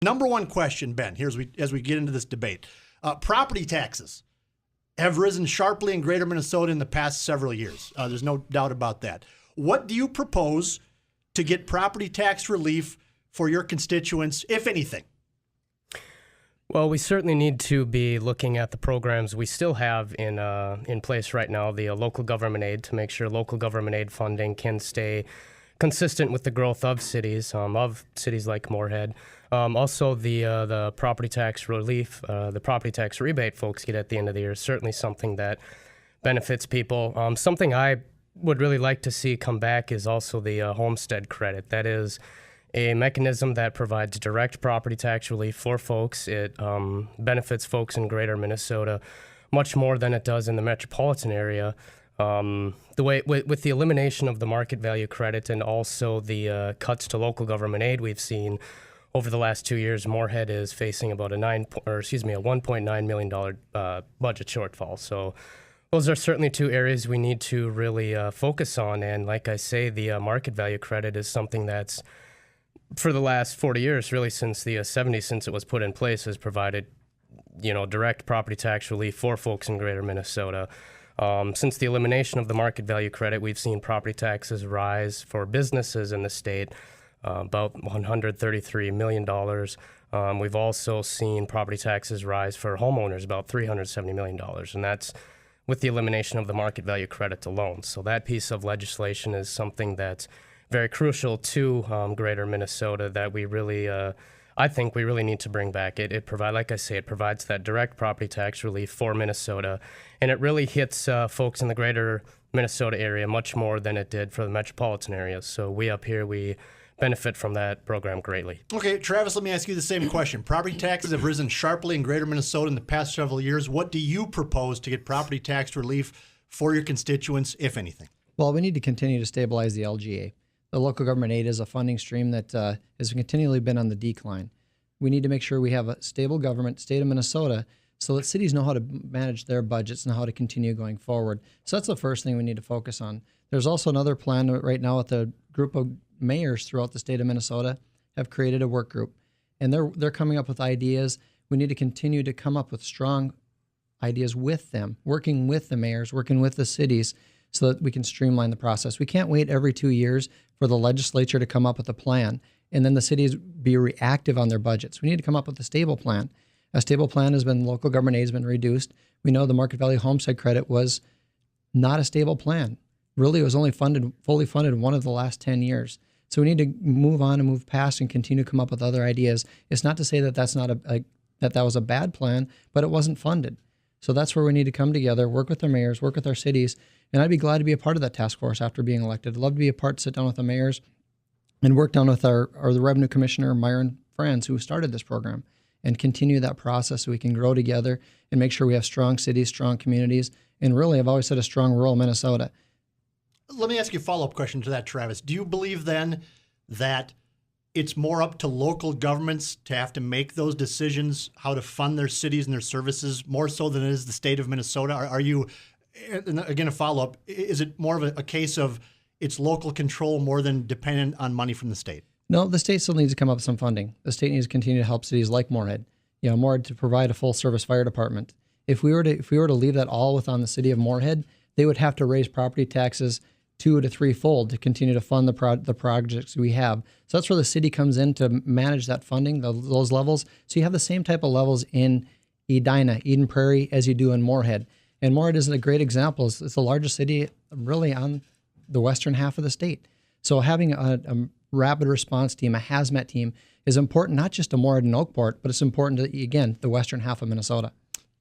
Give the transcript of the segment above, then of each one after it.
Number one question, Ben, here as we get into this debate. Property taxes have risen sharply in greater Minnesota in the past several years. There's no doubt about that. What do you propose to get property tax relief for your constituents, if anything? Well, we certainly need to be looking at the programs we still have in place right now, the local government aid, to make sure local government aid funding can stay consistent with the growth of cities like Moorhead. Also, the property tax relief, the property tax rebate folks get at the end of the year is certainly something that benefits people. Something I would really like to see come back is also the homestead credit. That is a mechanism that provides direct property tax relief for folks. It benefits folks in greater Minnesota much more than it does in the metropolitan area. The way with the elimination of the market value credit and also the cuts to local government aid we've seen over the last 2 years, Moorhead is facing about a $1.9 million budget shortfall. So those are certainly two areas we need to really focus on. And like I say, the market value credit is something that's, for the last 40 years, really since the 70s, since it was put in place, has provided, direct property tax relief for folks in greater Minnesota. Since the elimination of the market value credit, we've seen property taxes rise for businesses in the state, about $133 million. We've also seen property taxes rise for homeowners, about $370 million, and that's with the elimination of the market value credit alone. So that piece of legislation is something that's very crucial to greater Minnesota that we really, I think we really need to bring back. It provides that direct property tax relief for Minnesota, and it really hits folks in the greater Minnesota area much more than it did for the metropolitan areas. So we up here, we benefit from that program greatly. Okay, Travis, let me ask you the same question. Property taxes have risen sharply in greater Minnesota in the past several years. What do you propose to get property tax relief for your constituents, if anything? Well, we need to continue to stabilize the LGA. The local government aid is a funding stream that has continually been on the decline. We need to make sure we have a stable government, state of Minnesota, so that cities know how to manage their budgets and how to continue going forward. So that's the first thing we need to focus on. There's also another plan right now with a group of mayors throughout the state of Minnesota have created a work group, and they're coming up with ideas. We need to continue to come up with strong ideas with them, working with the mayors, working with the cities, so that we can streamline the process. We can't wait every 2 years for the legislature to come up with a plan and then the cities be reactive on their budgets. We need to come up with a stable plan. A stable plan has been, local government aid has been reduced. We know the market value homestead credit was not a stable plan. Really, it was only fully funded in one of the last 10 years. So we need to move on and move past and continue to come up with other ideas. It's not to say that that was a bad plan, but it wasn't funded. So that's where we need to come together, work with our mayors, work with our cities, and I'd be glad to be a part of that task force after being elected. I'd love to be a part, sit down with the mayors, and work down with the Revenue Commissioner, Myron Franz, who started this program, and continue that process so we can grow together and make sure we have strong cities, strong communities, and really, I've always said, a strong rural Minnesota. Let me ask you a follow-up question to that, Travis. Do you believe then that it's more up to local governments to have to make those decisions, how to fund their cities and their services, more so than it is the state of Minnesota? Are you, and again, a follow-up, is it more of a case of it's local control more than dependent on money from the state? No, the state still needs to come up with some funding. The state needs to continue to help cities like Moorhead. Moorhead to provide a full-service fire department. If we were to leave that all within the city of Moorhead, they would have to raise property taxes 2 to 3-fold to continue to fund the projects we have. So that's where the city comes in to manage that funding, those levels. So you have the same type of levels in Edina, Eden Prairie, as you do in Moorhead. And Moorhead is a great example. It's the largest city really on the western half of the state. So having a rapid response team, a hazmat team, is important not just to Moorhead and Oakport, but it's important to, again, the western half of Minnesota.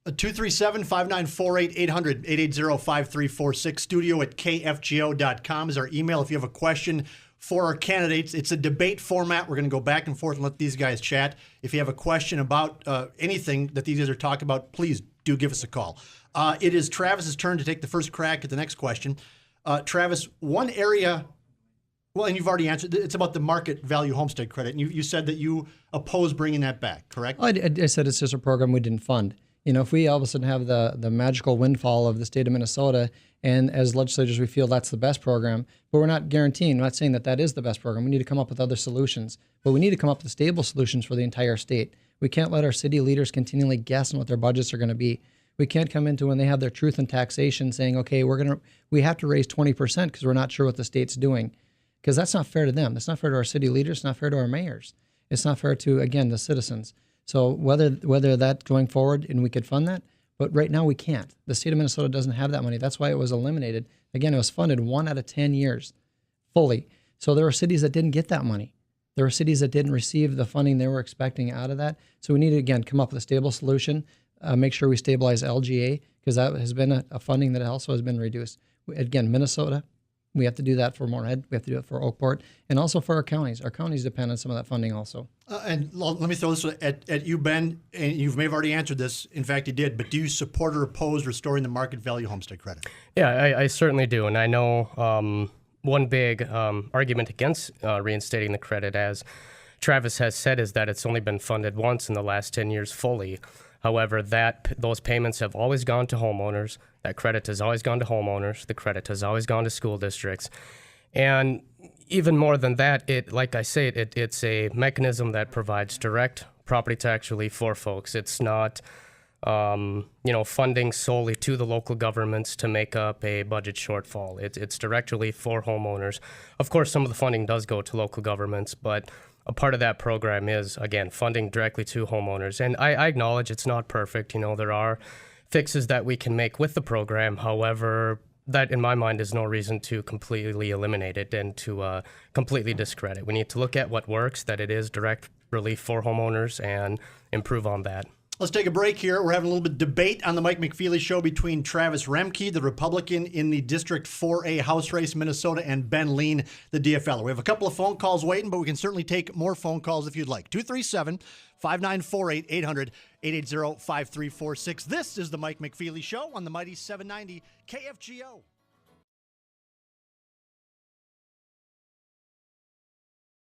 237-5948, 800-880-5346, studio@kfgo.com is our email. If you have a question for our candidates, it's a debate format. We're going to go back and forth and let these guys chat. If you have a question about anything that these guys are talking about, please do give us a call. It is Travis's turn to take the first crack at the next question. Travis, one area, well, and you've already answered, it's about the market value homestead credit. And you said that you oppose bringing that back, correct? I said it's just a program we didn't fund. If we all of a sudden have the magical windfall of the state of Minnesota, and as legislators we feel that's the best program, but we're not guaranteeing, we're not saying that is the best program. We need to come up with other solutions, but we need to come up with stable solutions for the entire state. We can't let our city leaders continually guess on what their budgets are going to be. We can't come into when they have their truth in taxation saying, okay, we have to raise 20% because we're not sure what the state's doing, because that's not fair to them. That's not fair to our city leaders. It's not fair to our mayors. It's not fair to, again, the citizens. So whether that going forward and we could fund that, but right now we can't. The state of Minnesota doesn't have that money. That's why it was eliminated. Again, it was funded 1 out of 10 years fully. So there were cities that didn't get that money. There were cities that didn't receive the funding they were expecting out of that. So we need to, again, come up with a stable solution, make sure we stabilize LGA, because that has been a funding that also has been reduced. Again, Minnesota, we have to do that for Moorhead. We have to do it for Oakport, and also for our counties. Our counties depend on some of that funding also. And let me throw this at you, Ben. And you may have already answered this. In fact, you did. But do you support or oppose restoring the market value homestead credit? Yeah, I certainly do. And I know one big argument against reinstating the credit, as Travis has said, is that it's only been funded once in the last 10 years fully. However, those payments have always gone to homeowners. That credit has always gone to homeowners. The credit has always gone to school districts. And even more than that, like I say, it's a mechanism that provides direct property tax relief for folks. It's not funding solely to the local governments to make up a budget shortfall. It's direct relief for homeowners. Of course, some of the funding does go to local governments, but a part of that program is, again, funding directly to homeowners. And I acknowledge it's not perfect. There are fixes that we can make with the program. However, that, in my mind, is no reason to completely eliminate it and to completely discredit. We need to look at what works, that it is direct relief for homeowners, and improve on that. Let's take a break here. We're having a little bit of debate on the Mike McFeely Show between Travis Reimche, the Republican in the District 4A House race, Minnesota, and Ben Lien, the DFL. We have a couple of phone calls waiting, but we can certainly take more phone calls if you'd like. 237-5948, 800-880-5346. This is the Mike McFeely Show on the Mighty 790 KFGO.